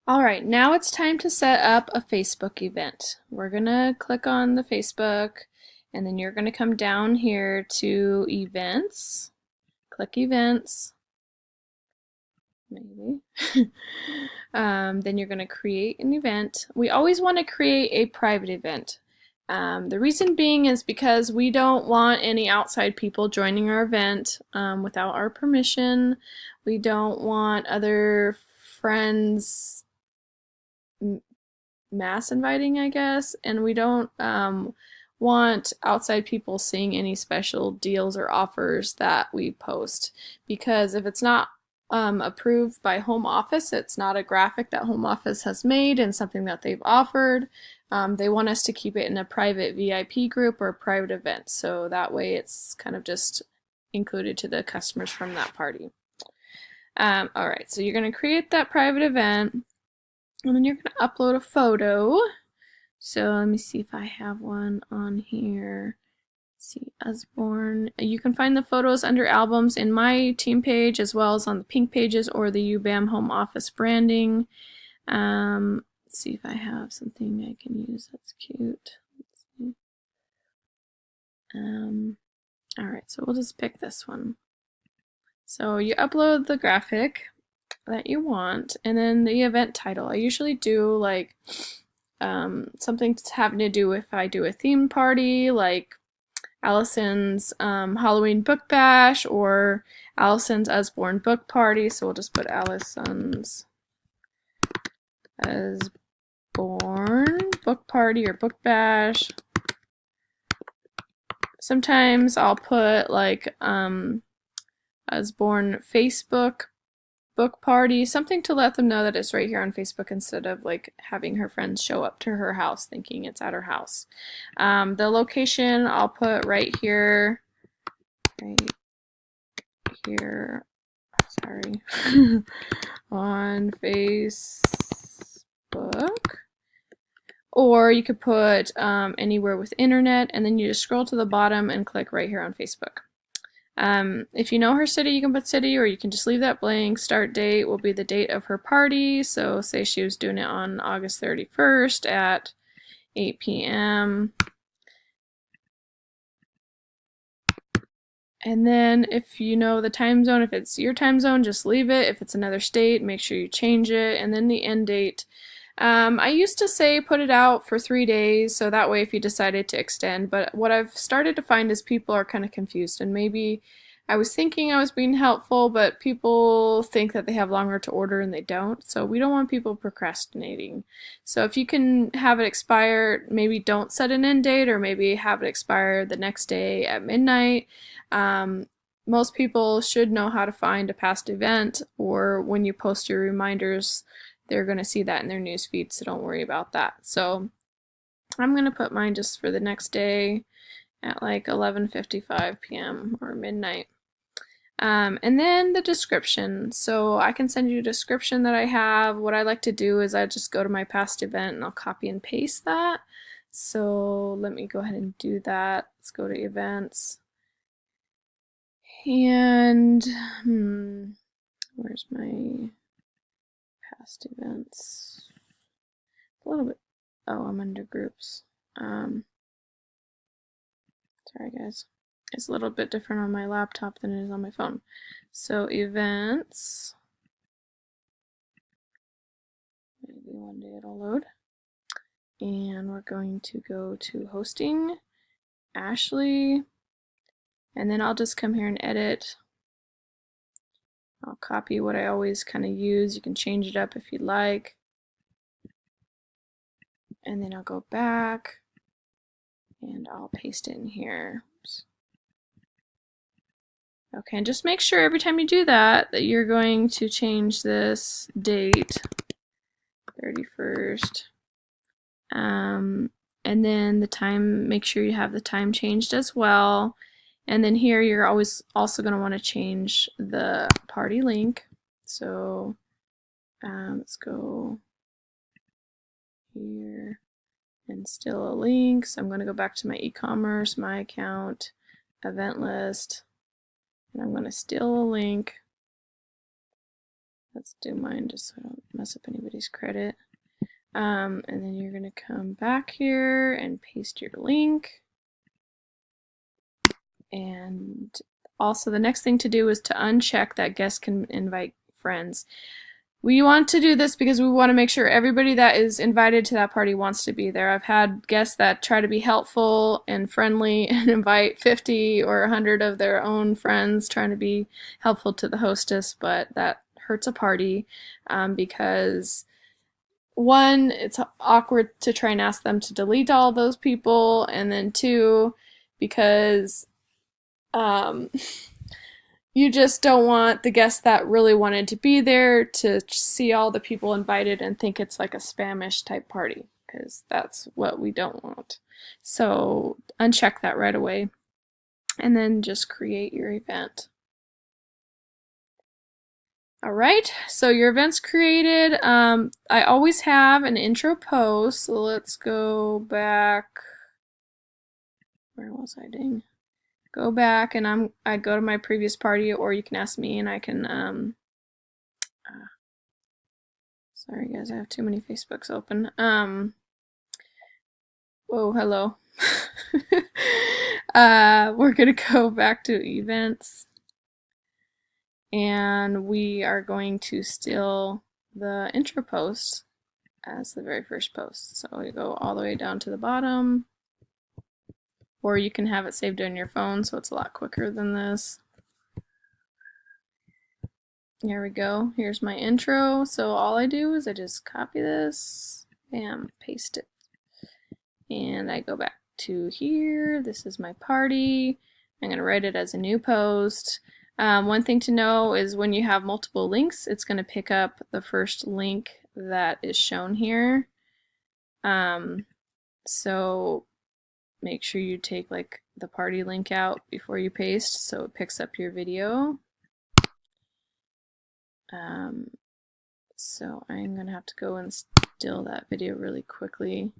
All right, now it's time to set up a Facebook event. We're gonna click on the Facebook, and then you're gonna come down here to events, click events, maybe. Then you're gonna create an event. We always want to create a private event. The reason being is because we don't want any outside people joining our event without our permission. We don't want other friends mass inviting, I guess, and we don't want outside people seeing any special deals or offers that we post because if it's not approved by Home Office, it's not a graphic that Home Office has made and something that they've offered. They want us to keep it in a private VIP group or a private event, so that way it's kind of just included to the customers from that party. All right, so you're going to create that private event. And then you're going to upload a photo. So let me see if I have one on here. Let's see, Usborne. You can find the photos under albums in my team page as well as on the pink pages or the UBAM home office branding. Let's see if I have something I can use that's cute. Let's see. All right, so we'll just pick this one. So you upload the graphic that you want, and then the event title. I usually do like something having to do if I do a theme party, like Allison's Halloween book bash or Allison's Usborne book party. So we'll just put Allison's Usborne book party or book bash. Sometimes I'll put like Usborne Facebook book party, something to let them know that it's right here on Facebook instead of like having her friends show up to her house thinking it's at her house. The location I'll put right here, sorry, on Facebook. Or you could put anywhere with internet, and then you just scroll to the bottom and click right here on Facebook. If you know her city, you can put city, or you can just leave that blank. Start date will be the date of her party. So say she was doing it on August 31st at 8 p.m. And then if you know the time zone, if it's your time zone, just leave it. If it's another state, make sure you change it. And then the end date. I used to say put it out for 3 days, so that way if you decided to extend, but what I've started to find is people are kind of confused, and maybe I was thinking I was being helpful, but people think that they have longer to order and they don't, so we don't want people procrastinating. So if you can have it expire, maybe don't set an end date, or maybe have it expire the next day at midnight. Um, Most people should know how to find a past event, or when you post your reminders, they're going to see that in their news feed, so don't worry about that. So I'm going to put mine just for the next day at like 11:55 p.m. or midnight. And then the description. So I can send you a description that I have. What I like to do is I just go to my past event and I'll copy and paste that. So let me go ahead and do that. Let's go to events. And where's my past events? A little bit. Oh, I'm under groups. Sorry guys. It's a little bit different on my laptop than it is on my phone. So events. Maybe one day it'll load. And we're going to go to hosting, Ashley, and then I'll just come here and edit. I'll copy what I always kind of use. You can change it up if you'd like. And then I'll go back and I'll paste it in here. Oops. Okay, and just make sure every time you do that that you're going to change this date, 31st. And then the time, make sure you have the time changed as well. And then here you're always also going to want to change the party link. So let's go here and still a link. So I'm going to go back to my e-commerce, my account, event list, and I'm going to steal a link. Let's do mine just so I don't mess up anybody's credit. And then you're going to come back here and paste your link. And also the next thing to do is to uncheck that guests can invite friends. We want to do this because we want to make sure everybody that is invited to that party wants to be there. I've had guests that try to be helpful and friendly and invite 50 or 100 of their own friends trying to be helpful to the hostess, but that hurts a party because one, it's awkward to try and ask them to delete all those people, and then two, because you just don't want the guests that really wanted to be there to see all the people invited and think it's like a spamish type party, because that's what we don't want. So uncheck that right away and then just create your event. Alright, so your event's created. I always have an intro post, so let's go back. Where was I, dang? Go back and I go to my previous party, or you can ask me and I can sorry guys, I have too many Facebooks open. Whoa, hello. We're gonna go back to events and we are going to steal the intro post as the very first post. So we go all the way down to the bottom. Or you can have it saved on your phone, so it's a lot quicker than this. Here we go. Here's my intro. So all I do is I just copy this, bam, paste it. And I go back to here. This is my party. I'm going to write it as a new post. One thing to know is when you have multiple links, it's going to pick up the first link that is shown here. So make sure you take like the party link out before you paste so it picks up your video. So I'm gonna have to go and steal that video really quickly.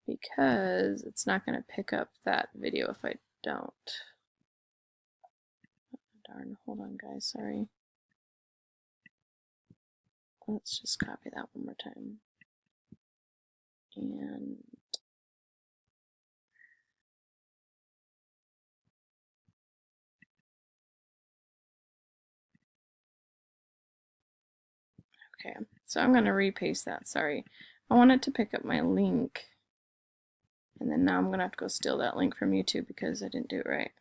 Because it's not gonna pick up that video if I don't. Darn, hold on guys, sorry. Let's just copy that one more time. And okay, so I'm going to repaste that, sorry. I want it to pick up my link. And then now I'm going to have to go steal that link from YouTube because I didn't do it right.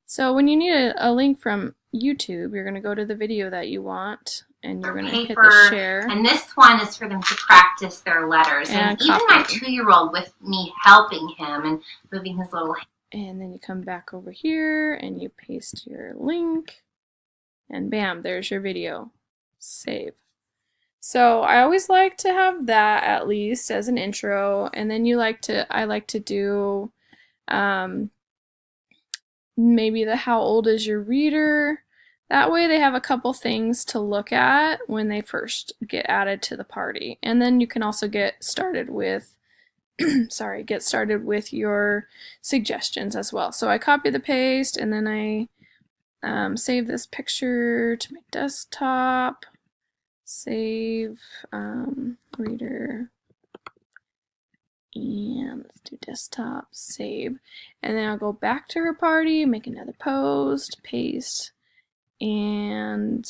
So when you need a link from YouTube, you're going to go to the video that you want, and you're going to hit the share. And this one is for them to practice their letters. And even my 2-year-old with me helping him and moving his little hand. And then you come back over here and you paste your link, and bam, there's your video. Save. So I always like to have that at least as an intro, and then I like to do maybe the how old is your reader. That way they have a couple things to look at when they first get added to the party. And then you can also get started with get started with your suggestions as well. So I copy the paste and then I save this picture to my desktop. Save reader. And let's do desktop, save. And then I'll go back to her party, make another post, paste, and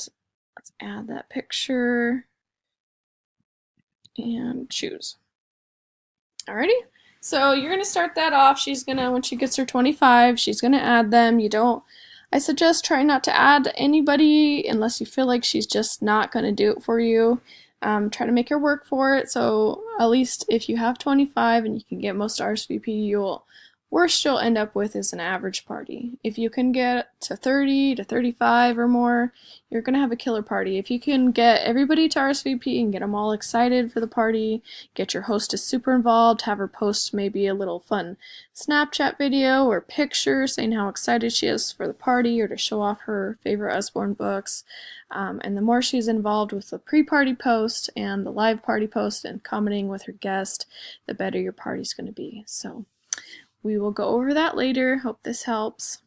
let's add that picture and choose. Alrighty, so you're gonna start that off. She's gonna, when she gets her 25, she's gonna add them. I suggest try not to add anybody unless you feel like she's just not gonna do it for you. Try to make her work for it, so at least if you have 25 and you can get most RSVP, you'll Worst you'll end up with is an average party. If you can get to 30 to 35 or more, you're going to have a killer party. If you can get everybody to RSVP and get them all excited for the party, get your hostess super involved, have her post maybe a little fun Snapchat video or picture saying how excited she is for the party or to show off her favorite Usborne books. And the more she's involved with the pre-party post and the live party post and commenting with her guest, the better your party's going to be. So we will go over that later. Hope this helps.